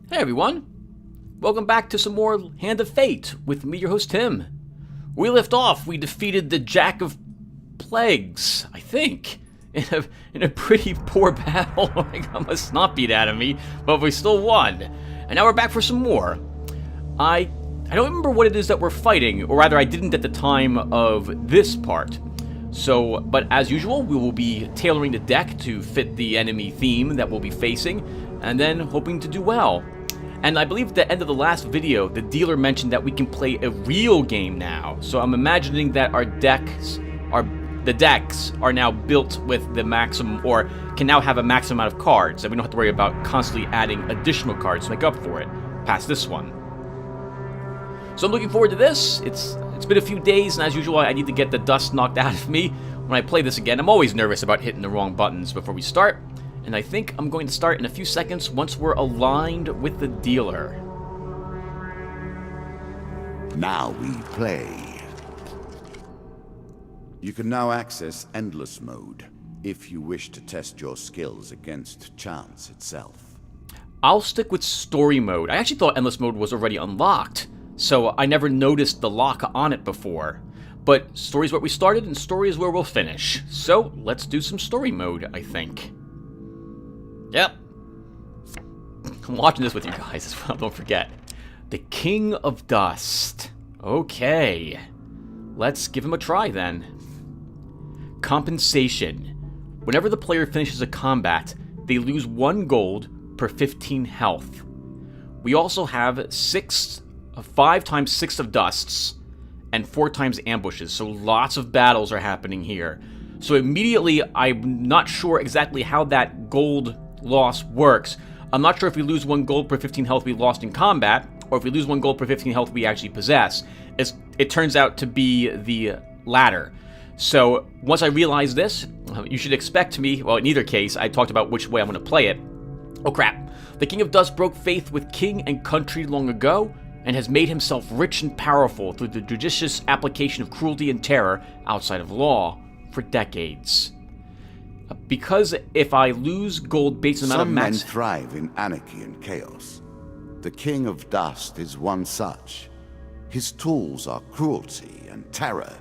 Hey everyone, welcome back to some more Hand of Fate with me, your host Tim. We left off, we defeated the Jack of Plagues, I think, in a pretty poor battle. He got a snot beat out of me, but we still won. And now we're back for some more. I don't remember what it is that we're fighting, or rather I didn't at the time of this part. So, but as usual, we will be tailoring the deck to fit the enemy theme that we'll be facing, and then hoping to do well. And I believe at the end of the last video, the dealer mentioned that we can play a real game now. So I'm imagining that the decks are now built with the maximum, or can now have a maximum amount of cards, and we don't have to worry about constantly adding additional cards to make up for it, past this one. So I'm looking forward to this. It's been a few days, and as usual, I need to get the dust knocked out of me when I play this again. I'm always nervous about hitting the wrong buttons before we start. And I think I'm going to start in a few seconds once we're aligned with the dealer. Now we play. You can now access Endless Mode if you wish to test your skills against chance itself. I'll stick with Story Mode. I actually thought Endless Mode was already unlocked, so I never noticed the lock on it before. But Story's where we started, and Story is where we'll finish. So let's do some Story Mode, I think. Yep. I'm watching this with you guys as well, don't forget. The King of Dust. Okay. Let's give him a try then. Compensation. Whenever the player finishes a combat, they lose 1 gold per 15 health. We also have 5 times 6 of dusts and 4 times ambushes, so lots of battles are happening here. So immediately, I'm not sure exactly how that gold loss works. I'm not sure if we lose 1 gold per 15 health we lost in combat, or if we lose 1 gold per 15 health we actually possess. It turns out to be the latter. So once I realize this, you should expect me, well, in either case, I talked about which way I'm going to play it. Oh crap. The King of Dust broke faith with king and country long ago, and has made himself rich and powerful through the judicious application of cruelty and terror outside of law for decades. Because if I lose gold based on the amount of max... Some men thrive in anarchy and chaos. The King of Dust is one such. His tools are cruelty and terror,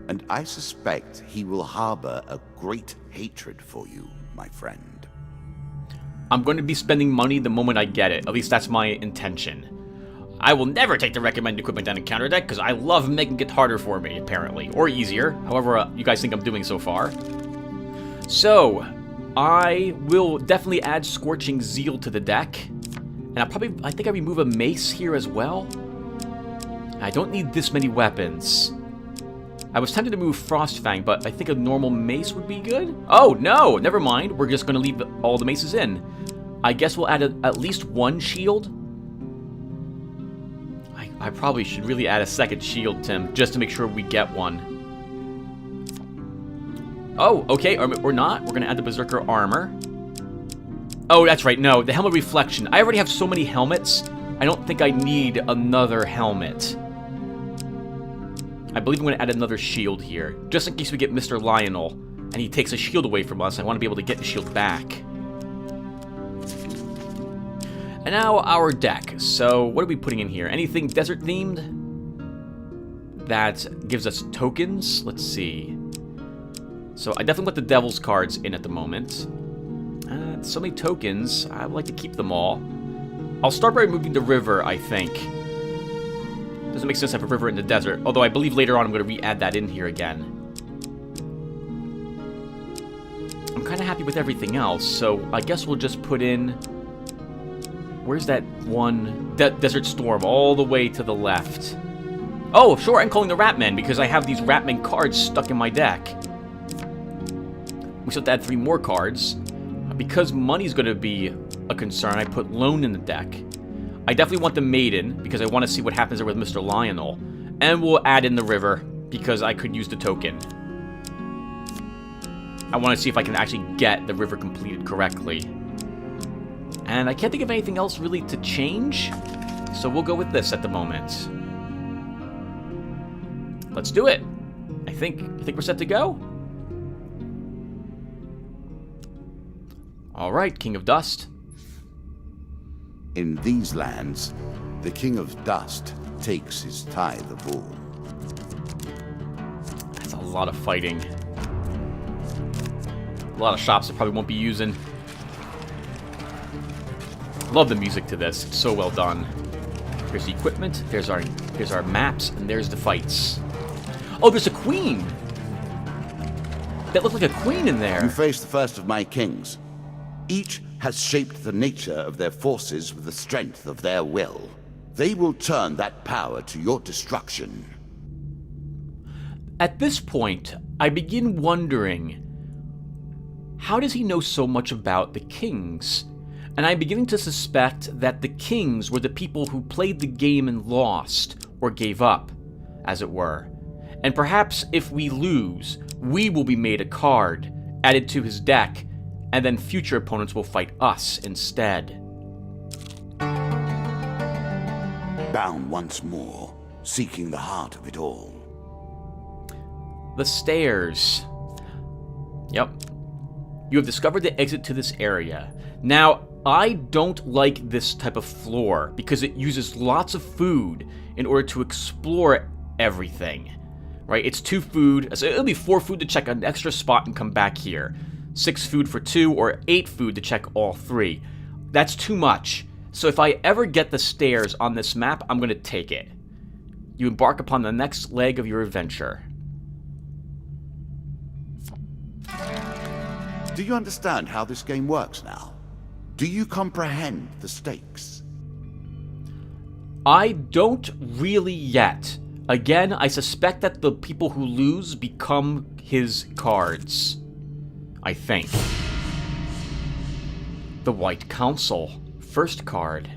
and I suspect he will harbor a great hatred for you, my friend. I'm going to be spending money the moment I get it. At least that's my intention. I will never take the recommended equipment down in counter deck, because I love making it harder for me, apparently. Or easier, however you guys think I'm doing so far. So, I will definitely add Scorching Zeal to the deck. And I think I remove a mace here as well. I don't need this many weapons. I was tempted to move Frostfang, but I think a normal mace would be good. Oh, no, never mind. We're just going to leave all the maces in. I guess we'll add at least 1 shield. I probably should really add a second shield, Tim, just to make sure we get one. Oh, okay, or not. We're going to add the Berserker Armor. Oh, that's right, no, the Helmet Reflection. I already have so many helmets, I don't think I need another helmet. I believe I'm going to add another shield here, just in case we get Mr. Lionel, and he takes a shield away from us. I want to be able to get the shield back. And now our deck. So, what are we putting in here? Anything desert-themed? That gives us tokens? Let's see. So I definitely want the Devil's cards in at the moment. So many tokens. I would like to keep them all. I'll start by removing the river, I think. Doesn't make sense to have a river in the desert. Although I believe later on I'm going to re-add that in here again. I'm kind of happy with everything else. So I guess we'll just put in... Where's that one? Desert Storm, all the way to the left. Oh, sure, I'm calling the Ratmen because I have these Ratmen cards stuck in my deck. We still have to add 3 more cards. Because money's going to be a concern, I put Lone in the deck. I definitely want the Maiden, because I want to see what happens there with Mr. Lionel. And we'll add in the River, because I could use the token. I want to see if I can actually get the River completed correctly. And I can't think of anything else really to change, so we'll go with this at the moment. Let's do it. I think we're set to go. Alright, King of Dust. In these lands, the King of Dust takes his tithe of all. That's a lot of fighting. A lot of shops I probably won't be using. Love the music to this. It's so well done. There's the equipment, there's our maps, and there's the fights. Oh, there's a queen! That looked like a queen in there. You face the first of my kings. Each has shaped the nature of their forces with the strength of their will. They will turn that power to your destruction. At this point, I begin wondering, how does he know so much about the kings? And I'm beginning to suspect that the kings were the people who played the game and lost, or gave up, as it were. And perhaps if we lose, we will be made a card, added to his deck, and then future opponents will fight us instead. Bound once more, seeking the heart of it all. The stairs. Yep. You have discovered the exit to this area. Now, I don't like this type of floor because it uses lots of food in order to explore everything. Right? It's 2 food. So it'll be 4 food to check an extra spot and come back here. 6 food for 2 or 8 food to check all 3. That's too much. So if I ever get the stairs on this map, I'm going to take it. You embark upon the next leg of your adventure. Do you understand how this game works now? Do you comprehend the stakes? I don't really yet. Again, I suspect that the people who lose become his cards. I think. The White Council. First card.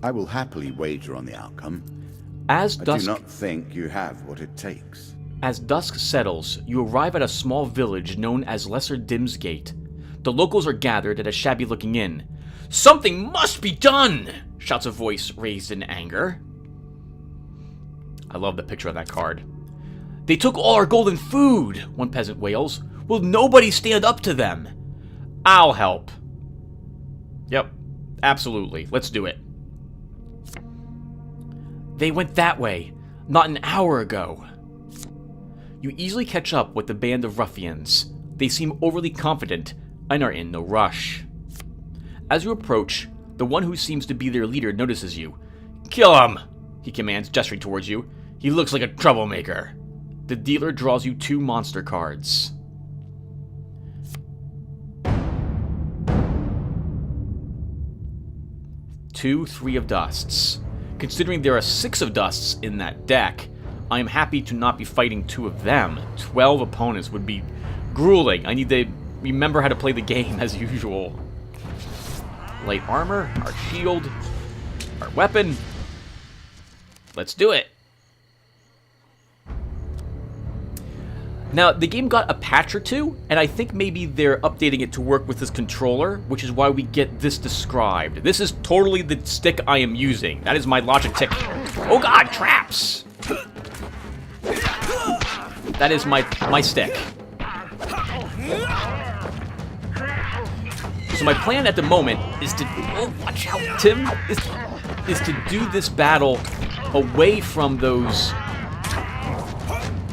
I will happily wager on the outcome. I do not think you have what it takes. As dusk settles, you arrive at a small village known as Lesser Dimsgate. The locals are gathered at a shabby-looking inn. "Something must be done!" shouts a voice raised in anger. I love the picture of that card. "They took all our golden food," one peasant wails. "Will nobody stand up to them?" "I'll help." Yep, absolutely. Let's do it. "They went that way, not an hour ago." You easily catch up with the band of ruffians. They seem overly confident and are in no rush. As you approach, the one who seems to be their leader notices you. "Kill him!" he commands, gesturing towards you. "He looks like a troublemaker." The dealer draws you 2 monster cards. Two 3 of dusts. Considering there are 6 of dusts in that deck, I am happy to not be fighting 2 of them. 12 opponents would be grueling. I need to remember how to play the game as usual. Light armor, our shield, our weapon. Let's do it. Now, the game got a patch or 2, and I think maybe they're updating it to work with this controller, which is why we get this described. This is totally the stick I am using. That is my Logitech. Oh god, traps! That is my stick. So my plan at the moment is to... Oh, watch out, Tim! Is to do this battle away from those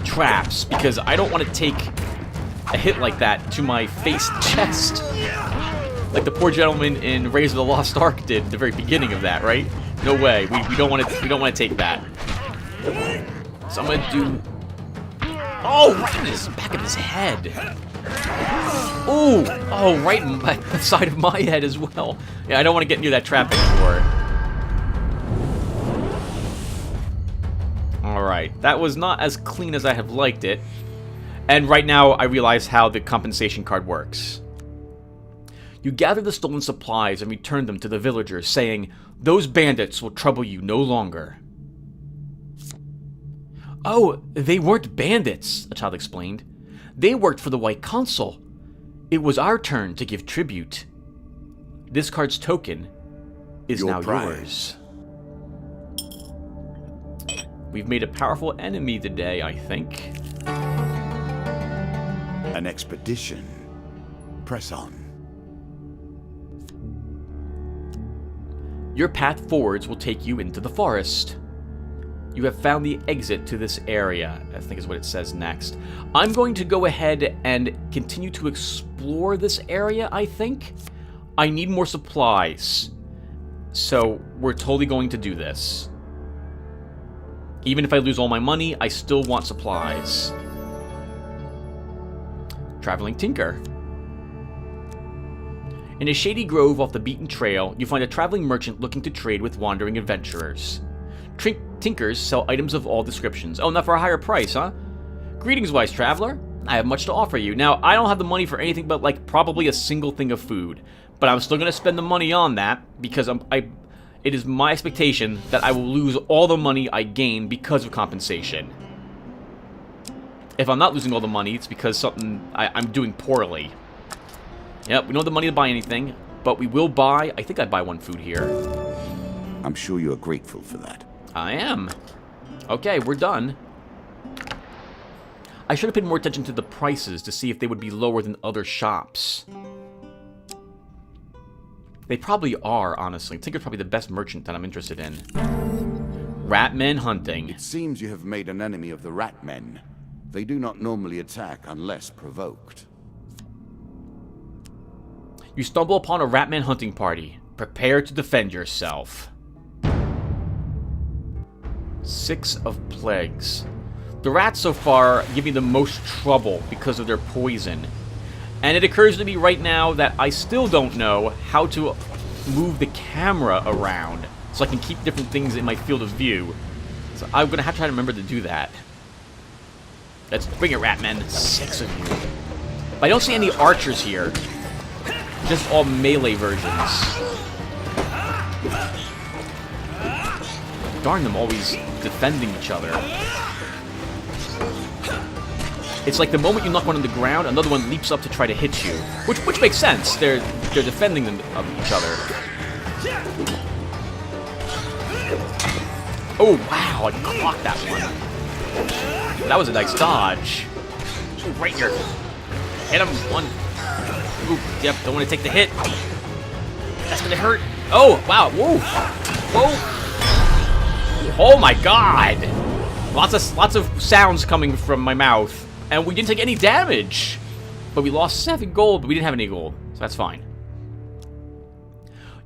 traps, because I don't want to take a hit like that to my face chest. Like the poor gentleman in Raiders of the Lost Ark did at the very beginning of that, right? No way. We don't want to take that. So I'm gonna do... Oh, right in the back of his head. Ooh! Oh, right in the side of my head as well. Yeah, I don't want to get near that trap anymore. Alright, that was not as clean as I have liked it. And right now, I realize how the compensation card works. You gather the stolen supplies and return them to the villagers, saying, "Those bandits will trouble you no longer." "Oh, they weren't bandits," a child explained. "They worked for the White Council. It was our turn to give tribute. This card's token is now yours." We've made a powerful enemy today, I think. An expedition. Press on. Your path forwards will take you into the forest. You have found the exit to this area, I think is what it says next. I'm going to go ahead and continue to explore this area, I think. I need more supplies. So, we're totally going to do this. Even if I lose all my money, I still want supplies. Traveling Tinker. In a shady grove off the beaten trail, you find a traveling merchant looking to trade with wandering adventurers. Tinkers sell items of all descriptions. Oh, not for a higher price, huh? Greetings, wise traveler. I have much to offer you. Now, I don't have the money for anything but, like, probably a single thing of food. But I'm still going to spend the money on that, because it is my expectation that I will lose all the money I gain because of compensation. If I'm not losing all the money, it's because I'm doing poorly. Yep, we don't have the money to buy anything, but we will buy... I think I buy one food here. I'm sure you are grateful for that. I am. Okay, we're done. I should have paid more attention to the prices to see if they would be lower than other shops. They probably are, honestly. Tinker's probably the best merchant that I'm interested in. Ratmen hunting. It seems you have made an enemy of the Ratmen. They do not normally attack unless provoked. You stumble upon a Ratman hunting party. Prepare to defend yourself. 6 of plagues. The rats so far give me the most trouble because of their poison. And it occurs to me right now that I still don't know how to move the camera around so I can keep different things in my field of view. So I'm going to have to try to remember to do that. Let's bring it, Ratmen. 6 of you. But I don't see any archers here. Just all melee versions. Darn them, always defending each other. It's like the moment you knock one on the ground, another one leaps up to try to hit you. Which makes sense. They're defending them of each other. Oh, wow, I clocked that one. That was a nice dodge. Ooh, right here. Hit him. One. Ooh, yep, don't want to take the hit. That's gonna hurt. Oh, wow, whoa. Whoa. Oh my god. Lots of sounds coming from my mouth. And we didn't take any damage. But we lost 7 gold, but we didn't have any gold. So that's fine.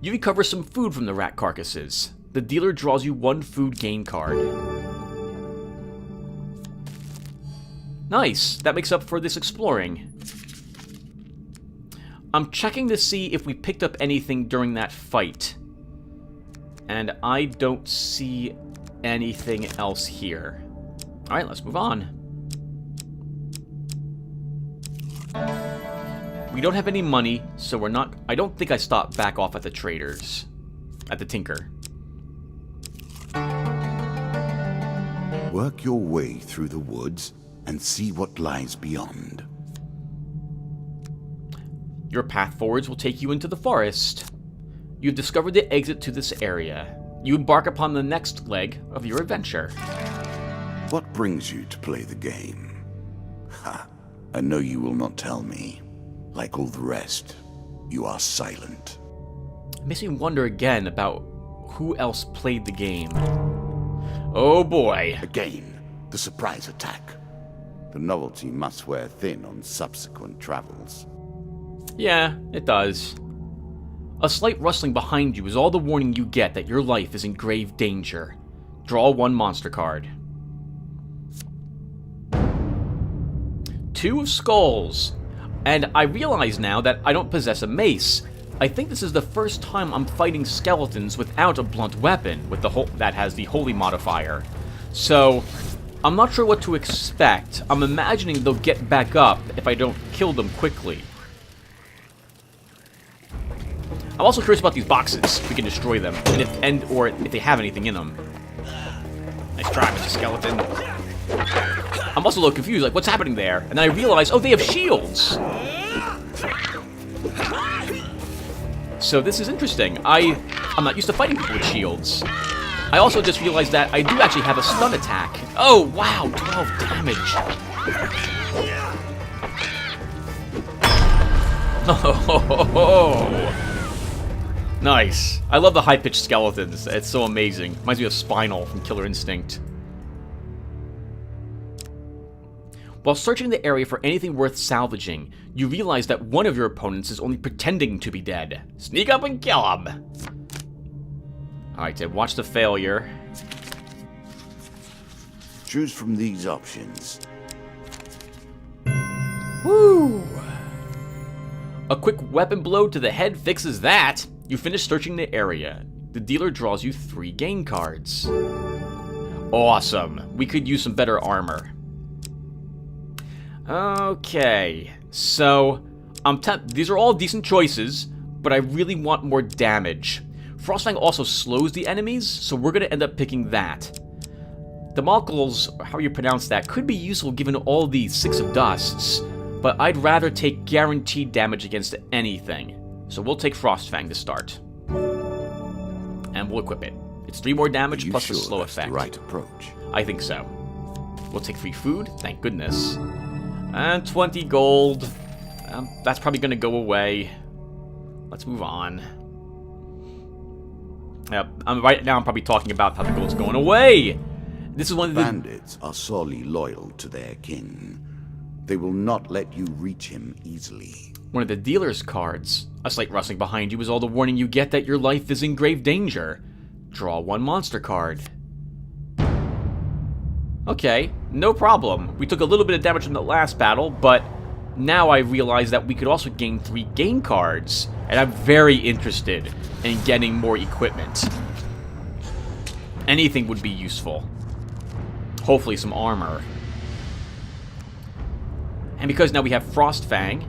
You recover some food from the rat carcasses. The dealer draws you 1 food gain card. Nice. That makes up for this exploring. I'm checking to see if we picked up anything during that fight. And I don't see anything else here. Alright, let's move on. We don't have any money, so we're not... I don't think I stopped back off at the traders. At the Tinker. Work your way through the woods and see what lies beyond. Your path forwards will take you into the forest. You've discovered the exit to this area. You embark upon the next leg of your adventure. What brings you to play the game? Ha! I know you will not tell me. Like all the rest, you are silent. It makes me wonder again about who else played the game. Oh boy. Again, the surprise attack. The novelty must wear thin on subsequent travels. Yeah, it does. A slight rustling behind you is all the warning you get that your life is in grave danger. Draw 1 monster card. 2 of skulls. And I realize now that I don't possess a mace. I think this is the first time I'm fighting skeletons without a blunt weapon with that has the holy modifier. So, I'm not sure what to expect. I'm imagining they'll get back up if I don't kill them quickly. I'm also curious about these boxes. We can destroy them, or if they have anything in them. Nice try, Mr. Skeleton. I'm also a little confused, like, what's happening there? And then I realize, oh, they have shields! So this is interesting. I'm not used to fighting people with shields. I also just realized that I do actually have a stun attack. Oh, wow, 12 damage. Oh, Nice. I love the high-pitched skeletons. It's so amazing. Reminds me of Spinal from Killer Instinct. While searching the area for anything worth salvaging, you realize that one of your opponents is only pretending to be dead. Sneak up and kill him! Alright, Ted, watch the failure. Choose from these options. Woo! A quick weapon blow to the head fixes that. You finish searching the area. The dealer draws you 3 game cards. Awesome. We could use some better armor. Okay, so these are all decent choices, but I really want more damage. Frostfang also slows the enemies, so we're going to end up picking that. The Molecles, how you pronounce that, could be useful given all the 6 of Dusts, but I'd rather take guaranteed damage against anything. So we'll take Frostfang to start. And we'll equip it. It's 3 more damage plus the slow effect. The right approach? I think so. We'll take free food, thank goodness. And 20 gold. That's probably going to go away. Let's move on. Right now I'm probably talking about how the gold's going away. This is one of the... Bandits are sorely loyal to their king. They will not let you reach him easily. One of the dealer's cards. A slight rustling behind you is all the warning you get that your life is in grave danger. Draw 1 monster card. Okay, no problem. We took a little bit of damage in the last battle, but now I realize that we could also gain 3 game cards, and I'm very interested in getting more equipment. Anything would be useful. Hopefully some armor. And because now we have Frostfang,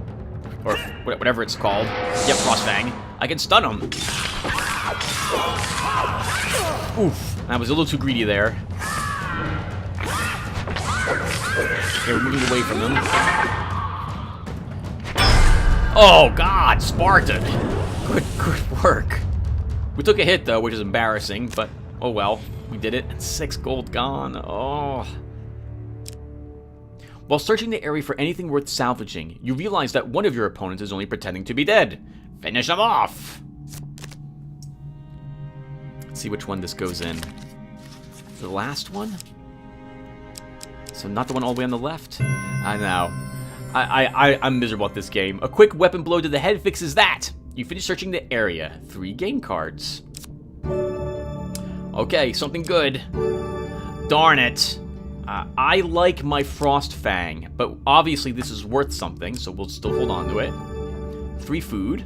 or whatever it's called, yep, Frostfang, I can stun him. Oof, I was a little too greedy there. Okay, we're moving away from them. Oh, God, Spartan. Good work. We took a hit, though, which is embarrassing, but oh well. We did it. 6 gold gone. Oh. While searching the area for anything worth salvaging, you realize that one of your opponents is only pretending to be dead. Finish him off! Let's see which one this goes in. The last one? So not the one all the way on the left? I know. I'm miserable at this game. A quick weapon blow to the head fixes that. You finish searching the area. 3 game cards. Okay, something good. Darn it. I like my Frostfang, but obviously this is worth something, so we'll still hold on to it. 3 food.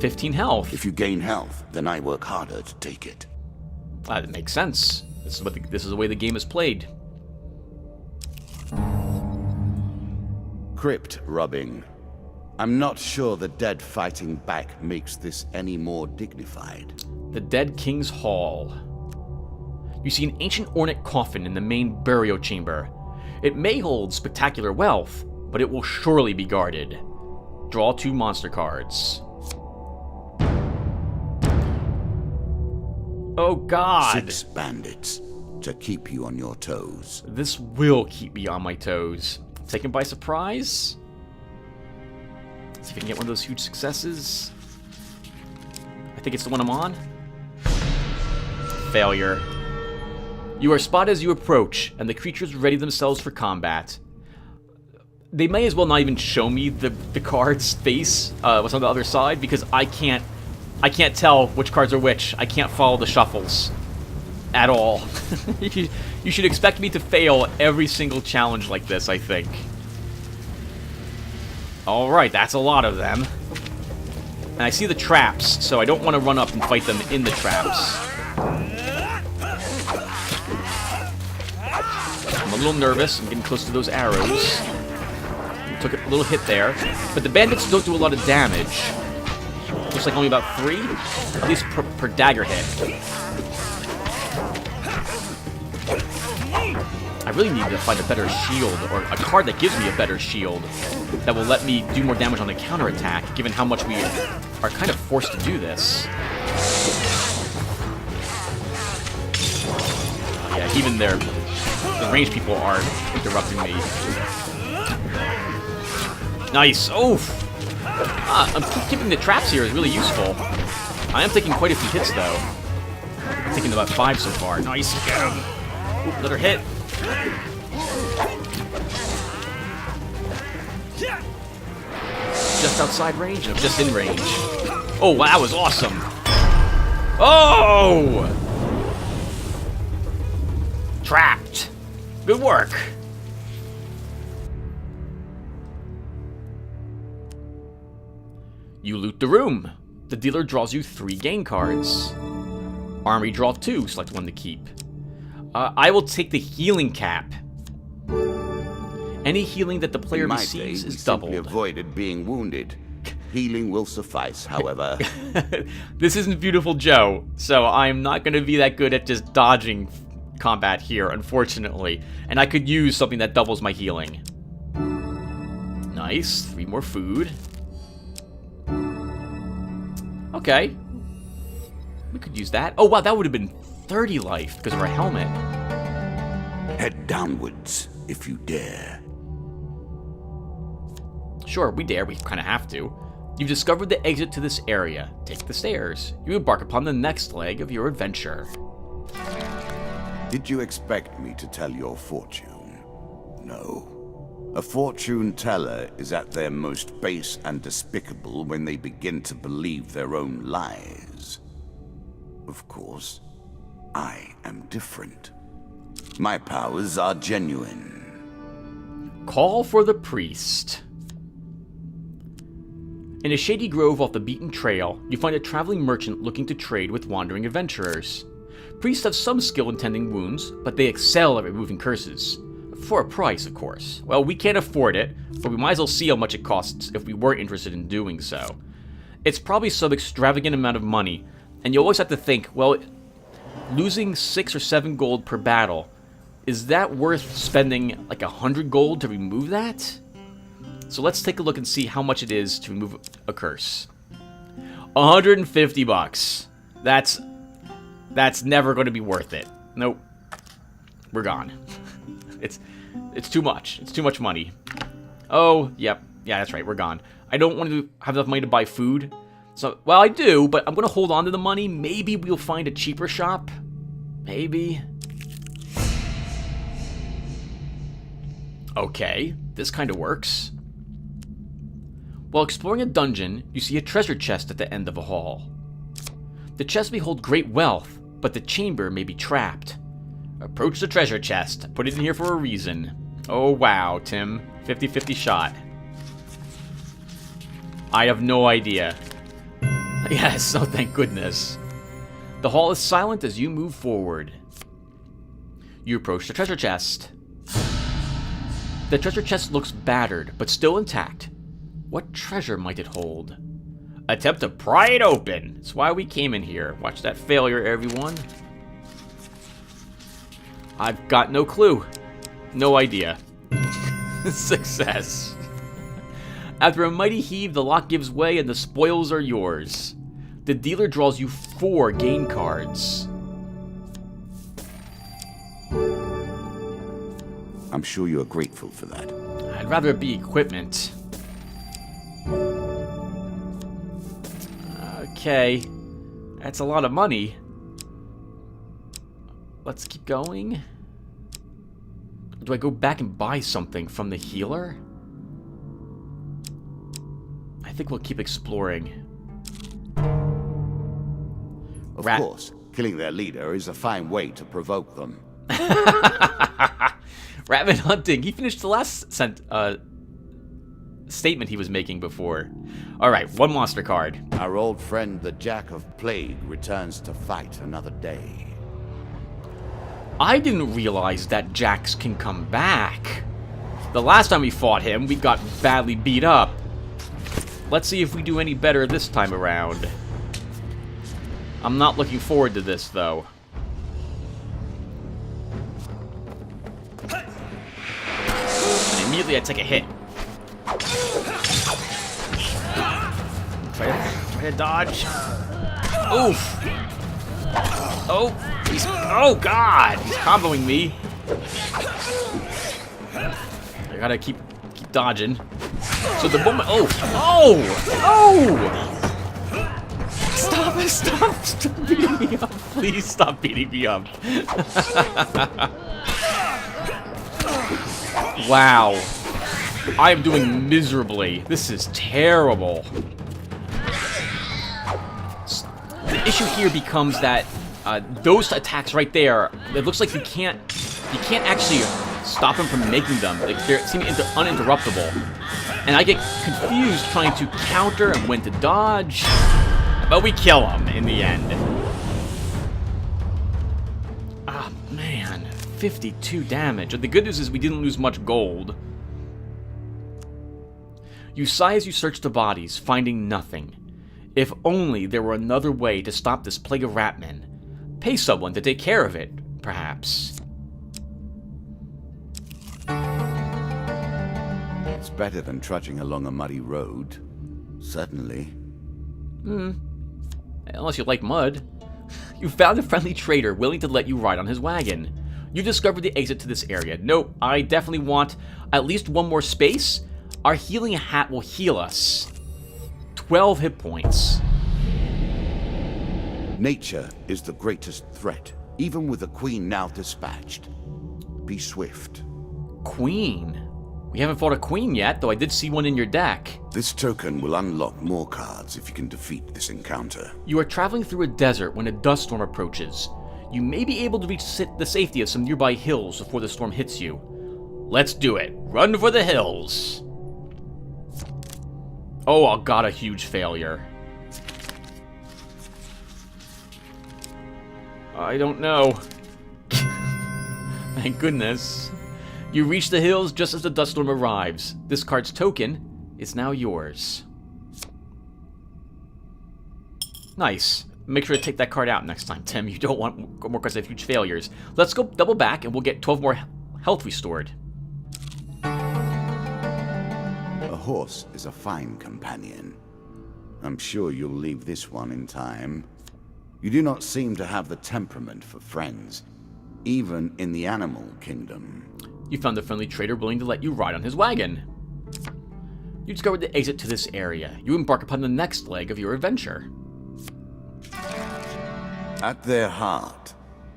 15 health. If you gain health, then I work harder to take it. That makes sense. This is the way the game is played. Crypt rubbing. I'm not sure the dead fighting back makes this any more dignified. The Dead King's Hall. You see an ancient ornate coffin in the main burial chamber. It may hold spectacular wealth, but it will surely be guarded. Draw 2 monster cards. Oh God! 6 bandits to keep you on your toes. This will keep me on my toes. Taken by surprise? See if I can get one of those huge successes. I think it's the one I'm on. Failure. You are spotted as you approach, and the creatures ready themselves for combat. They may as well not even show me the card's face, what's on the other side, because I can't tell which cards are which. I can't follow the shuffles at all. You should expect me to fail every single challenge like this, I think. Alright, that's a lot of them. And I see the traps, so I don't want to run up and fight them in the traps. I'm a little nervous. I'm getting close to those arrows. Took a little hit there. But the bandits don't do a lot of damage. Looks like only about 3, at least per dagger hit. I really need to find a better shield, or a card that gives me a better shield that will let me do more damage on the counterattack, given how much we are kind of forced to do this. Yeah, even the ranged people are interrupting me. Nice! Oof! Keeping the traps here is really useful. I am taking quite a few hits, though. I'm taking about 5 so far. Nice, get him. Oop, another hit. Just outside range? No, just in range. Oh, wow, that was awesome. Oh! Trapped. Good work. You loot the room. The dealer draws you 3 game cards. Armory draw 2, select one to keep. I will take the healing cap. Any healing that the player receives is doubled. Simply avoided being wounded. Healing will suffice, however. This isn't Beautiful Joe, so I'm not going to be that good at just dodging combat here, unfortunately. And I could use something that doubles my healing. Nice, 3 more food. Okay. We could use that. Oh, wow, that would have been 30 life because of our helmet. Head downwards, if you dare. Sure, we dare. We kind of have to. You've discovered the exit to this area. Take the stairs. You embark upon the next leg of your adventure. Did you expect me to tell your fortune? No. A fortune teller is at their most base and despicable when they begin to believe their own lies. Of course, I am different. My powers are genuine. Call for the priest. In a shady grove off the beaten trail, you find a traveling merchant looking to trade with wandering adventurers. Priests have some skill in tending wounds, but they excel at removing curses. For a price, of course. Well, we can't afford it, but we might as well see how much it costs if we were interested in doing so. It's probably some extravagant amount of money, and you always have to think, well, losing 6 or 7 gold per battle, is that worth spending like 100 gold to remove that? So let's take a look and see how much it is to remove a curse. 150 bucks. That's never going to be worth it. Nope. We're gone. It's too much. It's too much money. Oh, yep. Yeah, that's right. We're gone. I don't want to have enough money to buy food. So, well, I do, but I'm going to hold on to the money. Maybe we'll find a cheaper shop. Maybe. Okay, this kind of works. While exploring a dungeon, you see a treasure chest at the end of a hall. The chest may hold great wealth, but the chamber may be trapped. Approach the treasure chest. Put it in here for a reason. Oh, wow, Tim. 50-50 shot. I have no idea. Yes, oh, thank goodness. The hall is silent as you move forward. You approach the treasure chest. The treasure chest looks battered, but still intact. What treasure might it hold? Attempt to pry it open. That's why we came in here. Watch that failure, everyone. I've got no clue. No idea. Success. After a mighty heave, the lock gives way and the spoils are yours. The dealer draws you 4 game cards. I'm sure you are grateful for that. I'd rather it be equipment. Okay. That's a lot of money. Let's keep going. Do I go back and buy something from the healer? I think we'll keep exploring. Of course, killing their leader is a fine way to provoke them. Rabbit hunting. He finished the last statement he was making before. Alright, 1 monster card. Our old friend, the Jack of Plague, returns to fight another day. I didn't realize that Jacks can come back. The last time we fought him, we got badly beat up. Let's see if we do any better this time around. I'm not looking forward to this, though. And immediately I take a hit. Try to dodge. Oof. Oh, oh God, he's comboing me. I gotta keep dodging. So the moment... Oh! Oh! Stop beating me up. Please stop beating me up. Wow. I am doing miserably. This is terrible. The issue here becomes that those attacks right there, it looks like you can't actually stop them from making them. Like, they seem uninterruptible. And I get confused trying to counter and when to dodge. But we kill him in the end. Ah, man. 52 damage. The good news is we didn't lose much gold. You sigh as you search the bodies, finding nothing. If only there were another way to stop this plague of ratmen. Pay someone to take care of it, perhaps. It's better than trudging along a muddy road. Certainly. Unless you like mud. You found a friendly trader willing to let you ride on his wagon. You discovered the exit to this area. Nope, I definitely want at least one more space. Our healing hat will heal us. 12 hit points. Nature is the greatest threat, even with the queen now dispatched. Be swift. Queen? We haven't fought a queen yet, though I did see one in your deck. This token will unlock more cards if you can defeat this encounter. You are traveling through a desert when a dust storm approaches. You may be able to reach the safety of some nearby hills before the storm hits you. Let's do it. Run for the hills. Oh, I got a huge failure. I don't know. Thank goodness. You reach the hills just as the dust storm arrives. This card's token is now yours. Nice. Make sure to take that card out next time, Tim. You don't want more cards that have huge failures. Let's go double back and we'll get 12 more health restored. A horse is a fine companion. I'm sure you'll leave this one in time. You do not seem to have the temperament for friends, even in the animal kingdom. You found a friendly trader willing to let you ride on his wagon. You discovered the exit to this area. You embark upon the next leg of your adventure. At their heart,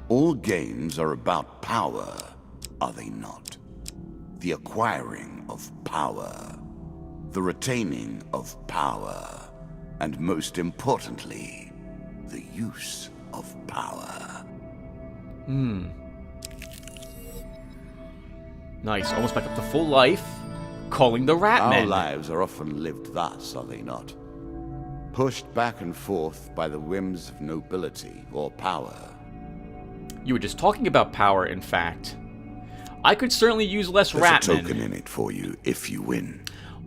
all games are about power, are they not? The acquiring of power, the retaining of power, and most importantly, the use of power. Nice, almost back up to full life. Calling the Ratmen. Our lives are often lived thus, are they not? Pushed back and forth by the whims of nobility or power. You were just talking about power, in fact. I could certainly use less There's Ratmen. a token in it for you if you win.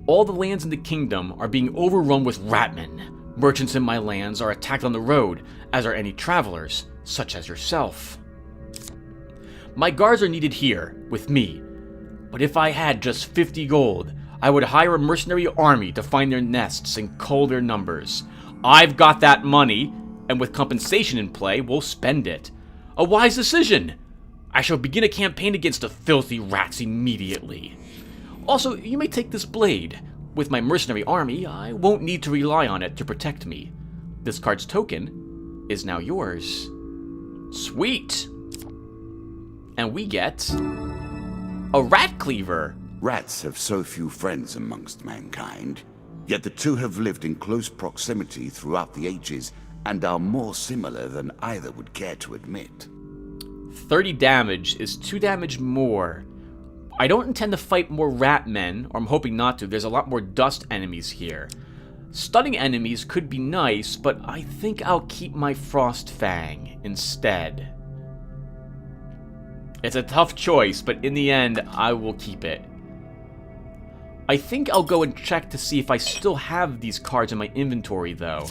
All the lands in the kingdom are being overrun with Ratmen. Merchants in my lands are attacked on the road, as are any travelers, such as yourself. My guards are needed here, with me. But if I had just 50 gold, I would hire a mercenary army to find their nests and cull their numbers. I've got that money, and with compensation in play, we'll spend it. A wise decision! I shall begin a campaign against the filthy rats immediately. Also, you may take this blade. With my mercenary army, I won't need to rely on it to protect me. This card's token is now yours. Sweet! And we get a rat cleaver. Rats have so few friends amongst mankind, yet the two have lived in close proximity throughout the ages and are more similar than either would care to admit. 30 damage is 2 damage more. I don't intend to fight more Ratmen, or I'm hoping not to. There's a lot more dust enemies here. Stunning enemies could be nice, but I think I'll keep my Frost Fang instead. It's a tough choice, but in the end, I will keep it. I think I'll go and check to see if I still have these cards in my inventory, though.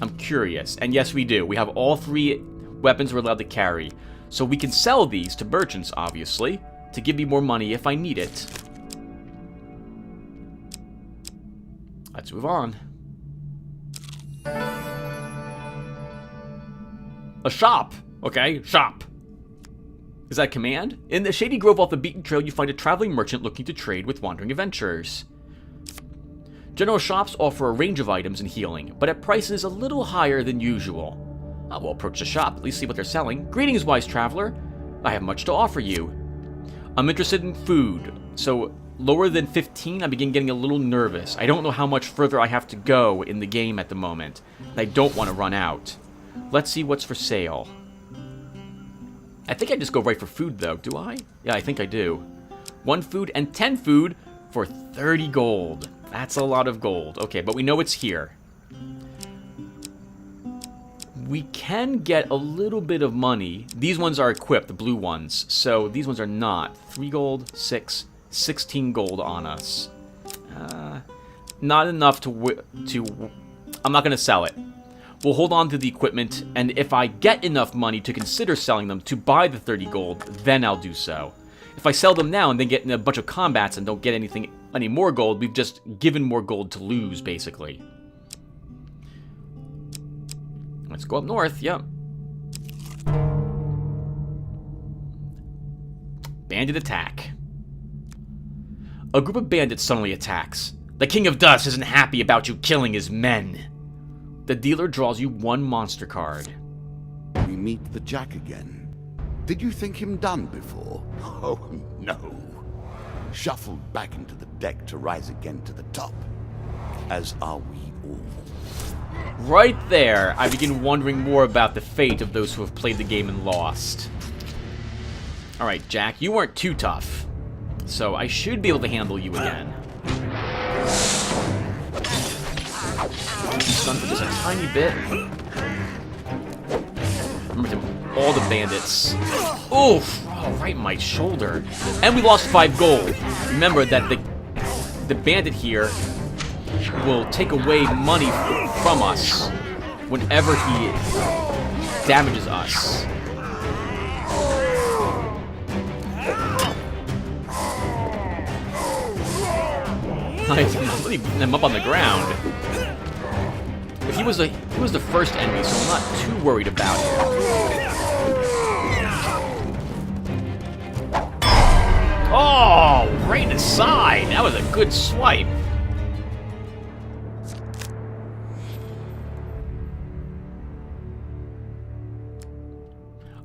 I'm curious. And yes, we do. We have all 3 weapons we're allowed to carry. So we can sell these to merchants, obviously, to give me more money if I need it. Let's move on. A shop! Okay, shop. Is that a command? In the shady grove off the beaten trail, you find a traveling merchant looking to trade with wandering adventurers. General shops offer a range of items and healing, but at prices a little higher than usual. I will approach the shop, at least see what they're selling. Greetings, wise traveler. I have much to offer you. I'm interested in food, so lower than 15, I begin getting a little nervous. I don't know how much further I have to go in the game at the moment, and I don't want to run out. Let's see what's for sale. I think I just go right for food, though, do I? Yeah, I think I do. 1 food and 10 food for 30 gold. That's a lot of gold. Okay, but we know it's here. We can get a little bit of money. These ones are equipped, the blue ones. So these ones are not. 3 gold, 6, 16 gold on us. Not enough to I'm not going to sell it. We'll hold on to the equipment, and if I get enough money to consider selling them to buy the 30 gold, then I'll do so. If I sell them now and then get in a bunch of combats and don't get any more gold, we've just given more gold to lose, basically. Let's go up north, yep. Bandit attack. A group of bandits suddenly attacks. The King of Dust isn't happy about you killing his men. The dealer draws you 1 monster card. We meet the Jack again. Did you think him done before? Oh, no. Shuffled back into the deck to rise again to the top. As are we all. Right there, I begin wondering more about the fate of those who have played the game and lost. Alright, Jack, you weren't too tough. So I should be able to handle you again. Stunned for just a tiny bit. Remember all the bandits. Oof! Oh, right in my shoulder. And we lost 5 gold. Remember that the bandit here will take away money from us whenever he damages us. I'm really beating him up on the ground. But he was the first enemy, so I'm not too worried about him. Oh, right in the side. That was a good swipe.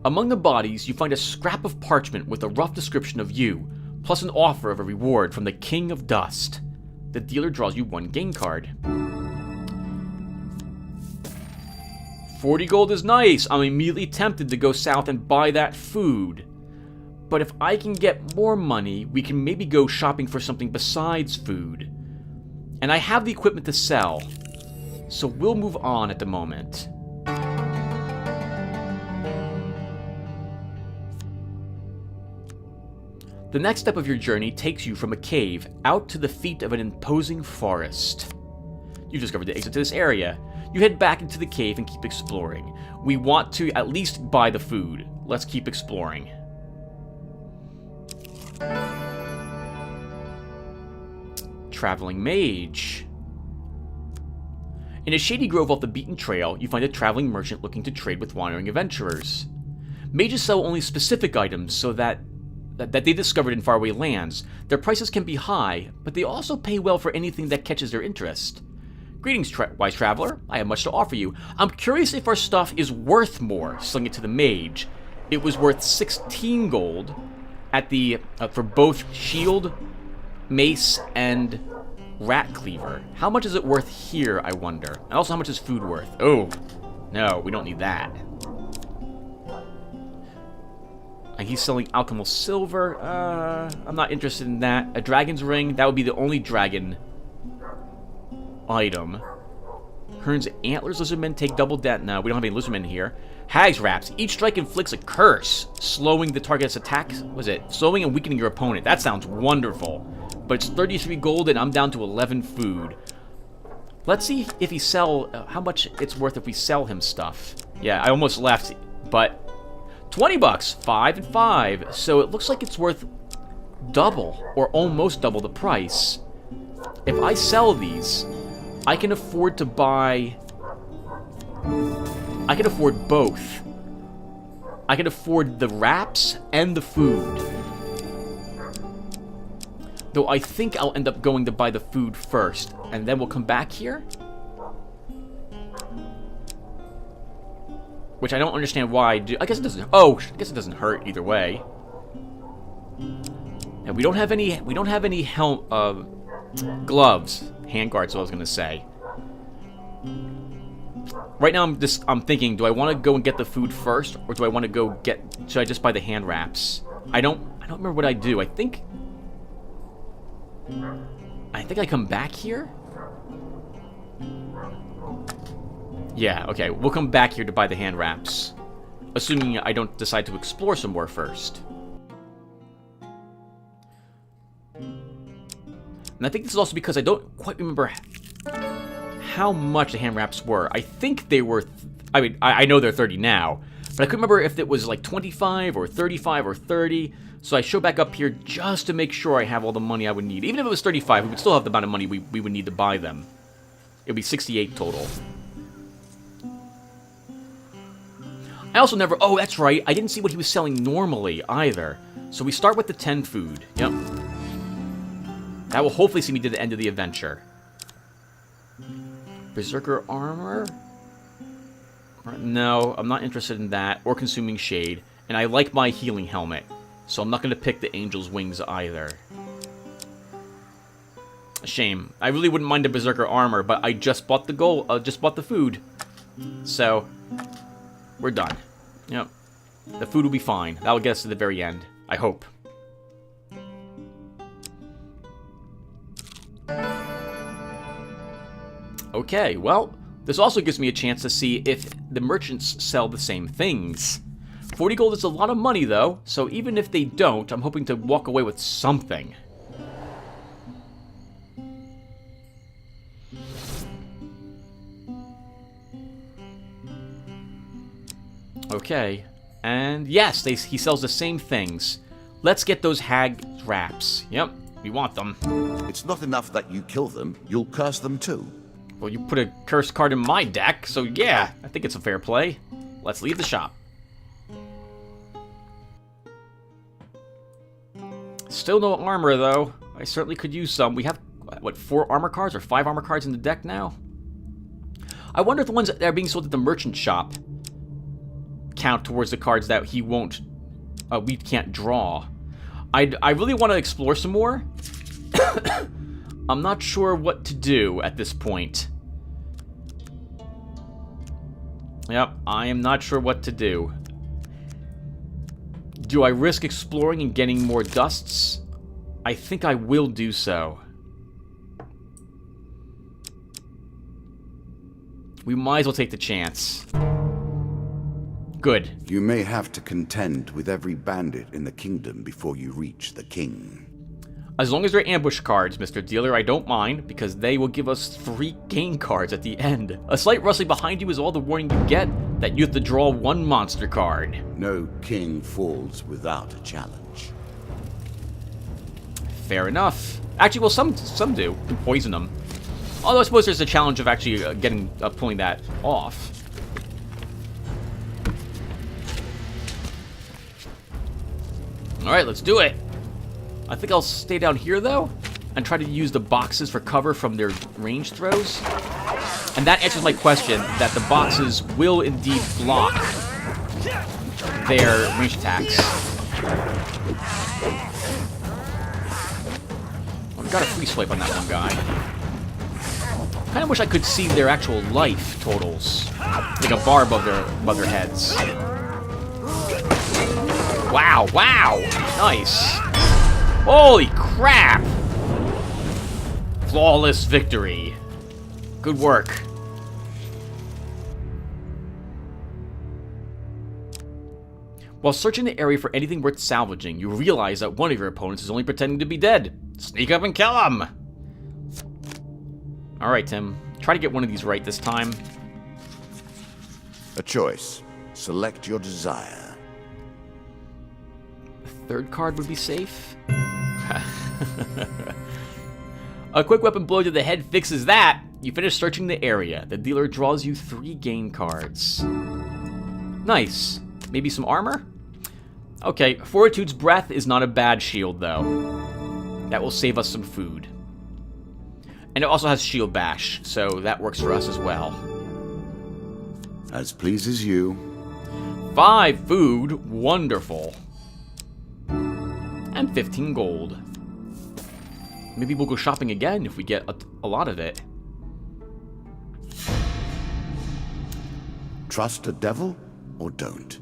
Among the bodies, you find a scrap of parchment with a rough description of you, plus an offer of a reward from the King of Dust. The dealer draws you 1 game card. 40 gold is nice. I'm immediately tempted to go south and buy that food. But if I can get more money, we can maybe go shopping for something besides food. And I have the equipment to sell, so we'll move on at the moment. The next step of your journey takes you from a cave out to the feet of an imposing forest. You've discovered the exit to this area. You head back into the cave and keep exploring. We want to at least buy the food. Let's keep exploring. Traveling mage. In a shady grove off the beaten trail, you find a traveling merchant looking to trade with wandering adventurers. Mages sell only specific items so that they discovered in faraway lands. Their prices can be high, but they also pay well for anything that catches their interest. Greetings, wise traveler. I have much to offer you. I'm curious if our stuff is worth more. Sling it to the mage. It was worth 16 gold at the for both shield, mace, and rat cleaver. How much is it worth here, I wonder? And also, how much is food worth? Oh, no, we don't need that. And he's selling alchemical silver. I'm not interested in that. A dragon's ring. That would be the only dragon item. Hearn's antlers. Lizardmen take double debt. No, we don't have any lizardmen here. Hag's wraps. Each strike inflicts a curse, slowing the target's attack. Was it? Slowing and weakening your opponent. That sounds wonderful. But it's 33 gold and I'm down to 11 food. Let's see if he how much it's worth if we sell him stuff. Yeah, I almost left, but 20 bucks, 5 and 5. So it looks like it's worth double or almost double the price. If I sell these, I can afford to buy... I can afford both. I can afford the wraps and the food. Though I think I'll end up going to buy the food first, and then we'll come back here? Which I don't understand why. I guess it doesn't... Oh, I guess it doesn't hurt either way. And we don't have any gloves. Handguards, what I was going to say. Right now, I'm thinking, do I want to go and get the food first, or do I want to go get... Should I just buy the hand wraps? I don't remember what I do. I think I come back here? Yeah, okay. We'll come back here to buy the hand wraps. Assuming I don't decide to explore some more first. And I think this is also because I don't quite remember how much the hand wraps were. I think they were... I mean, I know they're 30 now. But I couldn't remember if it was like 25 or 35 or 30. So I show back up here just to make sure I have all the money I would need. Even if it was 35, we would still have the amount of money we would need to buy them. It would be 68 total. I also never... Oh, that's right. I didn't see what he was selling normally either. So we start with the 10 food. Yep. That will hopefully see me to the end of the adventure. Berserker armor? No, I'm not interested in that. Or consuming shade. And I like my healing helmet. So I'm not going to pick the angel's wings either. A shame. I really wouldn't mind the berserker armor, but I just bought the just bought the food. So... we're done. Yep. The food will be fine. That'll get us to the very end. I hope. Okay, well, this also gives me a chance to see if the merchants sell the same things. 40 gold is a lot of money, though, so even if they don't, I'm hoping to walk away with something. Okay, and yes, he sells the same things. Let's get those hag wraps. Yep, we want them. It's not enough that you kill them, you'll curse them too. Well, you put a curse card in my deck, so yeah, I think it's a fair play. Let's leave the shop. Still no armor, though. I certainly could use some. We have, what, 4 armor cards or 5 armor cards in the deck now? I wonder if the ones that are being sold at the merchant shop count towards the cards that he won't, we can't draw. I really want to explore some more. I'm not sure what to do at this point. Yep, I am not sure what to do. Do I risk exploring and getting more dusts? I think I will do so. We might as well take the chance. Good. You may have to contend with every bandit in the kingdom before you reach the king. As long as they're ambush cards, Mr. Dealer, I don't mind, because they will give us 3 gain cards at the end. A slight rustling behind you is all the warning you get that you have to draw 1 monster card. No king falls without a challenge. Fair enough. Actually, well, some do. You can poison them. Although I suppose there's a challenge of actually pulling that off. Alright, let's do it. I think I'll stay down here, though, and try to use the boxes for cover from their range throws. And that answers my question, that the boxes will indeed block their range attacks. Oh, we got a free swipe on that one guy. Kind of wish I could see their actual life totals. Like a bar above their heads. Wow, wow! Nice. Holy crap! Flawless victory. Good work. While searching the area for anything worth salvaging, you realize that one of your opponents is only pretending to be dead. Sneak up and kill him! Alright, Tim. Try to get one of these right this time. A choice. Select your desire. The 3rd card would be safe. A quick weapon blow to the head fixes that. You finish searching the area. The dealer draws you 3 gain cards. Nice. Maybe some armor? Okay, Fortitude's Breath is not a bad shield, though. That will save us some food. And it also has shield bash, so that works for us as well. As pleases you. 5 food, wonderful. And 15 gold. Maybe we'll go shopping again if we get a lot of it. Trust a devil or don't?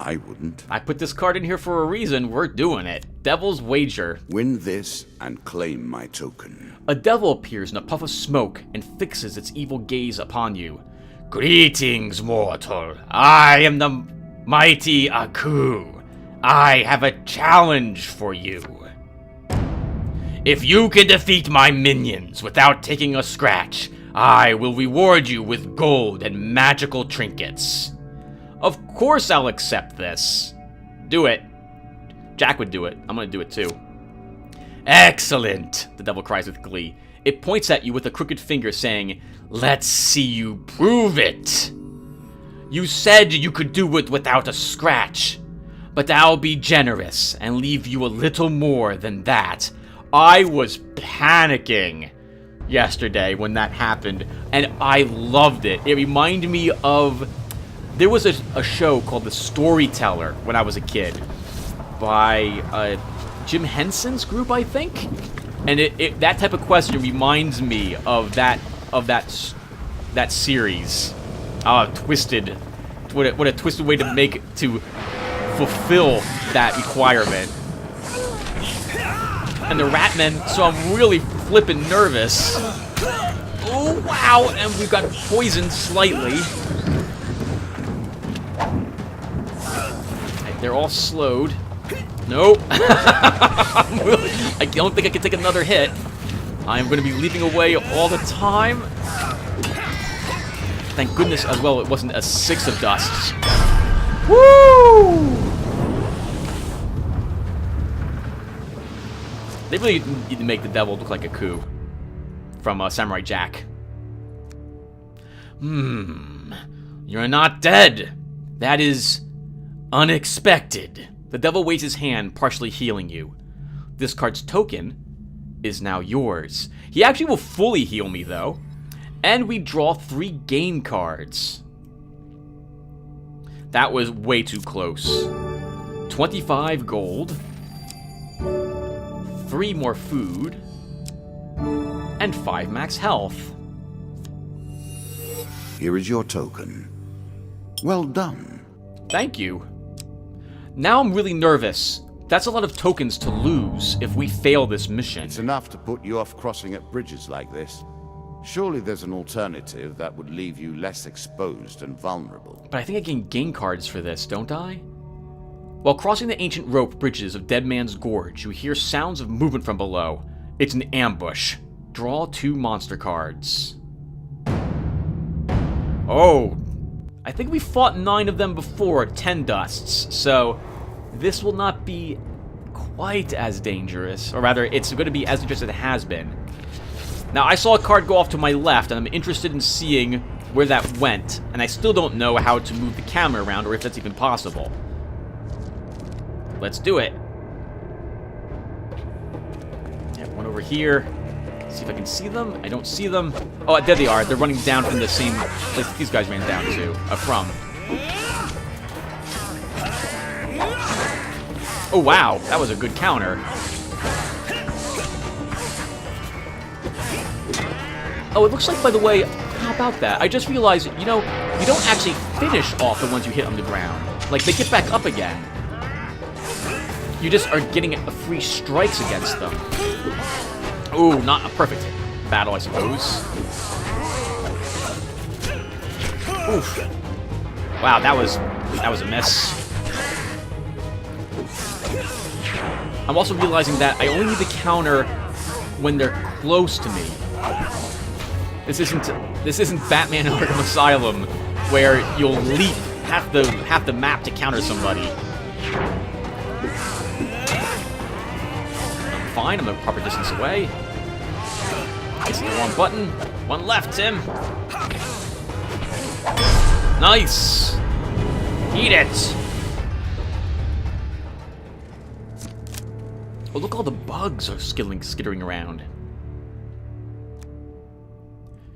I wouldn't. I put this card in here for a reason. We're doing it. Devil's Wager. Win this and claim my token. A devil appears in a puff of smoke and fixes its evil gaze upon you. Greetings, mortal. I am the mighty Aku. I have a challenge for you. If you can defeat my minions without taking a scratch, I will reward you with gold and magical trinkets. Of course I'll accept this. Do it. Jack would do it. I'm gonna do it too. Excellent, the devil cries with glee. It points at you with a crooked finger saying, let's see you prove it. You said you could do it without a scratch, but I'll be generous and leave you a little more than that. I was panicking yesterday when that happened, and I loved it. It reminded me of... There was a show called The Storyteller when I was a kid by Jim Henson's group, I think. And that type of question reminds me of that series. Twisted. What a twisted way to fulfill that requirement. And the Ratmen, so I'm really flippin' nervous. Oh, wow, and we've got poisoned slightly. They're all slowed. Nope. I don't think I can take another hit. I'm going to be leaping away all the time. Thank goodness as well it wasn't a 6 of dusts. Woo! They really need to make the devil look like a coup from Samurai Jack. You're not dead. That is unexpected. The devil waves his hand, partially healing you. This card's token is now yours. He actually will fully heal me, though. And we draw 3 game cards. That was way too close. 25 gold. 3 more food. And 5 max health. Here is your token. Well done. Thank you. Now I'm really nervous. That's a lot of tokens to lose if we fail this mission. It's enough to put you off crossing at bridges like this. Surely there's an alternative that would leave you less exposed and vulnerable. But I think I can gain cards for this, don't I? While crossing the ancient rope bridges of Dead Man's Gorge, you hear sounds of movement from below. It's an ambush. Draw 2 monster cards. Oh, I think we fought 9 of them before at 10 dusts, so this will not be quite as dangerous. Or rather, it's going to be as dangerous as it has been. Now, I saw a card go off to my left, and I'm interested in seeing where that went, and I still don't know how to move the camera around or if that's even possible. Let's do it. Yeah, one over here. See if I can see them. I don't see them. Oh, there they are. They're running down from the same place these guys ran down to. From. Oh, wow. That was a good counter. Oh, it looks like, by the way, how about that? I just realized, you know, you don't actually finish off the ones you hit on the ground. Like, they get back up again. You just are getting free strikes against them. Ooh, not a perfect battle, I suppose. Oof. Wow, that was a miss. I'm also realizing that I only need to counter when they're close to me. This isn't Batman Arkham Asylum where you'll leap half the map to counter somebody. I'm fine, I'm a proper distance away. Missing the wrong button. One left, Tim. Nice. Eat it. Oh, look, all the bugs are skittering around.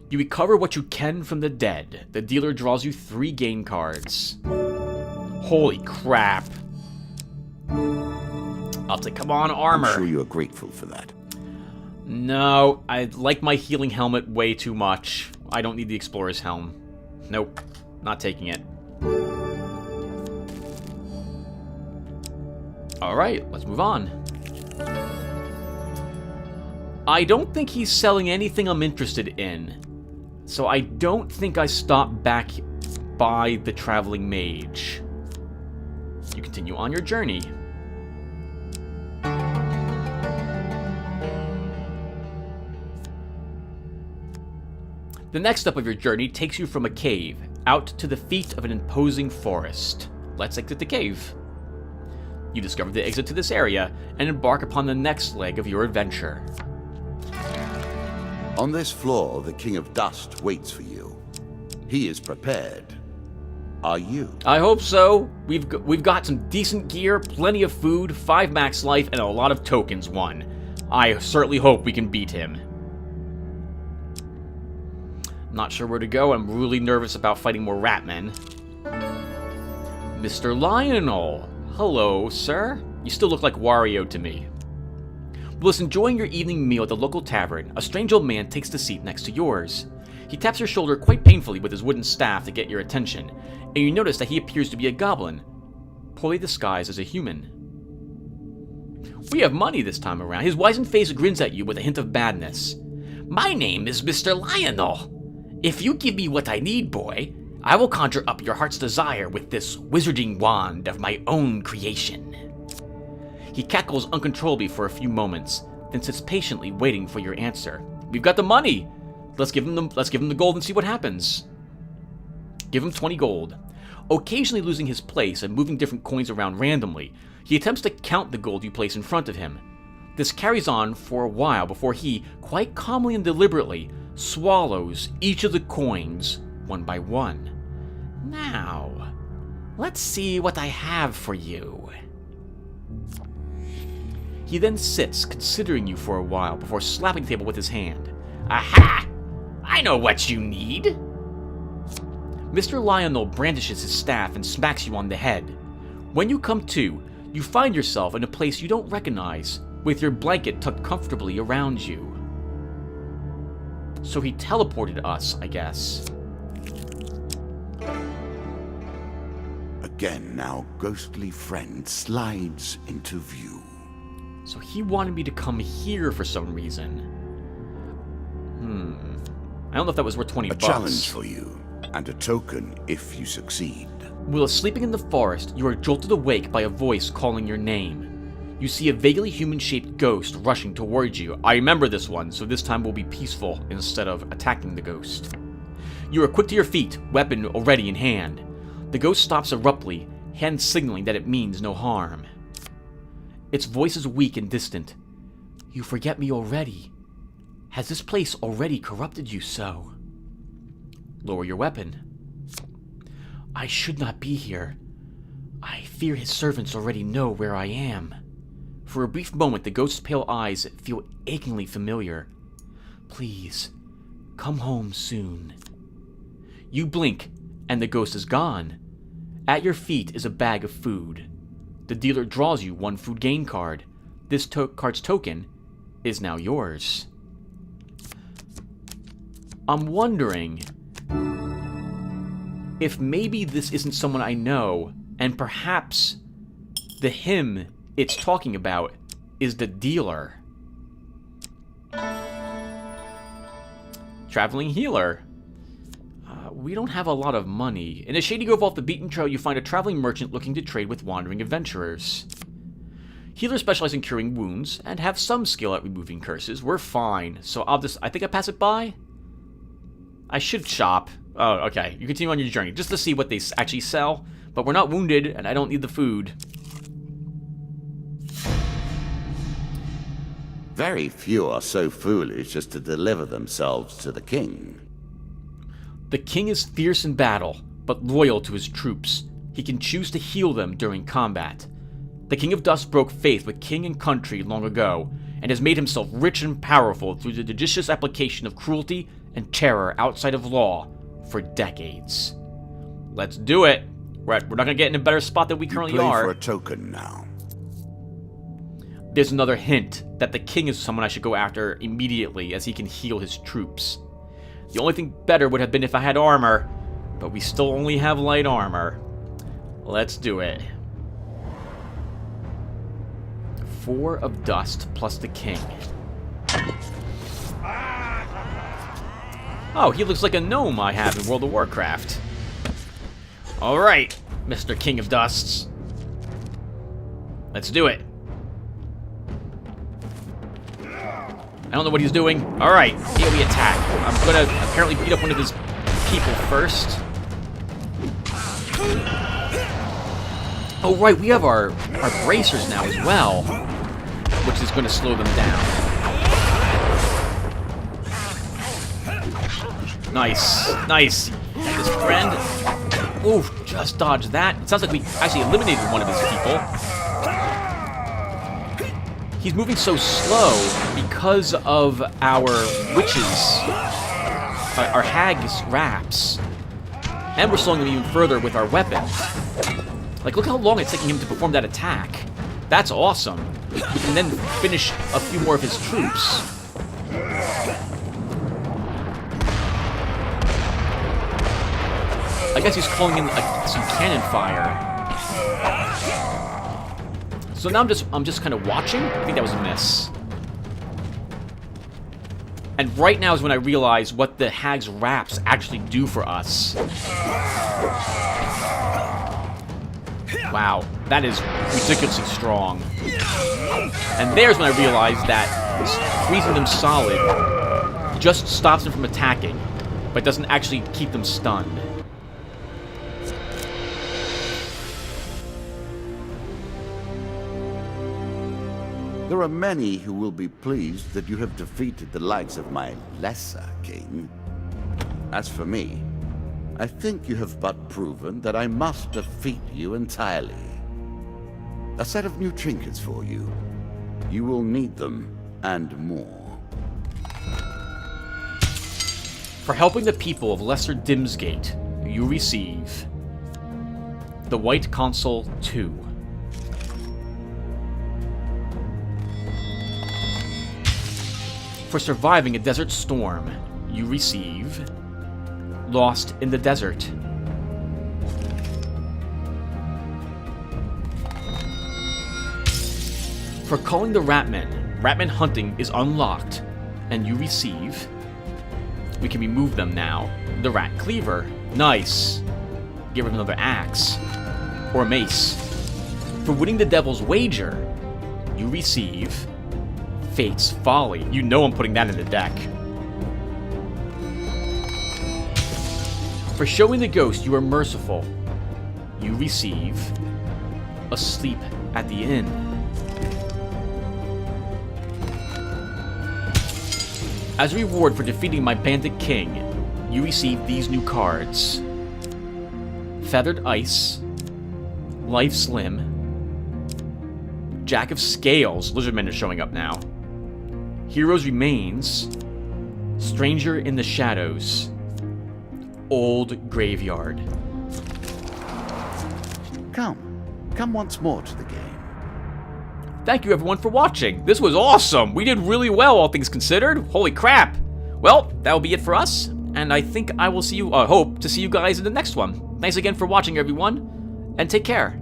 You recover what you can from the dead. The dealer draws you 3 gain cards. Holy crap. I'll take, come on, armor. I'm sure you're grateful for that. No, I like my healing helmet way too much. I don't need the explorer's helm. Nope, not taking it. Alright, let's move on. I don't think he's selling anything I'm interested in. So I don't think I stop back by the traveling mage. You continue on your journey. The next step of your journey takes you from a cave out to the feet of an imposing forest. Let's exit the cave. You discover the exit to this area and embark upon the next leg of your adventure. On this floor, the King of Dust waits for you. He is prepared. Are you? I hope so. We've got some decent gear, plenty of food, 5 max life, and a lot of tokens won. I certainly hope we can beat him. Not sure where to go. I'm really nervous about fighting more ratmen. Mr. Lionel. Hello, sir. You still look like Wario to me. Whilst enjoying your evening meal at the local tavern, a strange old man takes the seat next to yours. He taps your shoulder quite painfully with his wooden staff to get your attention, and you notice that he appears to be a goblin, poorly disguised as a human. We have money this time around. His wizened face grins at you with a hint of badness. My name is Mr. Lionel. If you give me what I need, boy, I will conjure up your heart's desire with this wizarding wand of my own creation. He cackles uncontrollably for a few moments, then sits patiently waiting for your answer. We've got the money. Let's give him the gold and see what happens. Give him 20 gold. Occasionally losing his place and moving different coins around randomly, he attempts to count the gold you place in front of him. This carries on for a while before he, quite calmly and deliberately, swallows each of the coins one by one. Now, let's see what I have for you. He then sits, considering you for a while before slapping the table with his hand. Aha! I know what you need! Mr. Lionel brandishes his staff and smacks you on the head. When you come to, you find yourself in a place you don't recognize, with your blanket tucked comfortably around you. So he teleported us, I guess. Again, our ghostly friend slides into view. So he wanted me to come here for some reason. I don't know if that was worth 20 bucks. A challenge for you, and a token if you succeed. While sleeping in the forest, you are jolted awake by a voice calling your name. You see a vaguely human-shaped ghost rushing towards you. I remember this one, so this time we'll be peaceful instead of attacking the ghost. You are quick to your feet, weapon already in hand. The ghost stops abruptly, hand signaling that it means no harm. Its voice is weak and distant. You forget me already. Has this place already corrupted you so? Lower your weapon. I should not be here. I fear his servants already know where I am. For a brief moment, the ghost's pale eyes feel achingly familiar. Please, come home soon. You blink, and the ghost is gone. At your feet is a bag of food. The dealer draws you 1 food gain card. This card's token is now yours. I'm wondering if maybe this isn't someone I know, and perhaps the him it's talking about is the dealer. Traveling healer. We don't have a lot of money. In a shady grove off the beaten trail, you find a traveling merchant looking to trade with wandering adventurers. Healers specialize in curing wounds and have some skill at removing curses. We're fine, so I think I pass it by? I should shop. Oh, okay. You continue on your journey just to see what they actually sell, but we're not wounded, and I don't need the food. Very few are so foolish as to deliver themselves to the king. The king is fierce in battle, but loyal to his troops. He can choose to heal them during combat. The King of Dust broke faith with king and country long ago, and has made himself rich and powerful through the judicious application of cruelty and terror outside of law for decades. Let's do it. We're not going to get in a better spot than we currently are. For a token now. There's another hint that the king is someone I should go after immediately, as he can heal his troops. The only thing better would have been if I had armor, but we still only have light armor. Let's do it. 4 of dust plus the king. Oh, he looks like a gnome I have in World of Warcraft. Alright, Mr. King of Dusts. Let's do it. I don't know what he's doing. Alright, here we attack. I'm gonna apparently beat up one of his people first. Oh right, we have our bracers now as well, which is gonna slow them down. Nice, nice. His friend. Oof, just dodged that. It sounds like we actually eliminated one of his people. He's moving so slow because of our witches, our hag's wraps. And we're slowing him even further with our weapon. Like, look how long it's taking him to perform that attack. That's awesome. We can then finish a few more of his troops. I guess he's calling in some cannon fire. So now I'm just kind of watching. I think that was a miss. And right now is when I realize what the hag's wraps actually do for us. Wow, that is ridiculously strong. And there's when I realized that freezing them solid just stops them from attacking, but doesn't actually keep them stunned. There are many who will be pleased that you have defeated the likes of my lesser king. As for me, I think you have but proven that I must defeat you entirely. A set of new trinkets for you. You will need them, and more. For helping the people of Lesser Dimsgate, you receive the White Consul 2. For surviving a desert storm, you receive Lost in the Desert. For calling the Ratman hunting is unlocked, and you receive... We can remove them now. The Rat Cleaver. Nice. Give him another axe. Or a mace. For winning the Devil's Wager, you receive... Fate's Folly. You know I'm putting that in the deck. For showing the ghost you are merciful, you receive Asleep at the Inn. As a reward for defeating my bandit king, you receive these new cards. Feathered Ice, Life Slim, Jack of Scales, Lizardman is showing up now. Heroes Remains, Stranger in the Shadows, Old Graveyard. Come once more to the game. Thank you everyone for watching. This was awesome. We did really well, all things considered. Holy crap. Well, that'll be it for us, and I think I will see you, hope to see you guys in the next one. Thanks again for watching, everyone, and take care.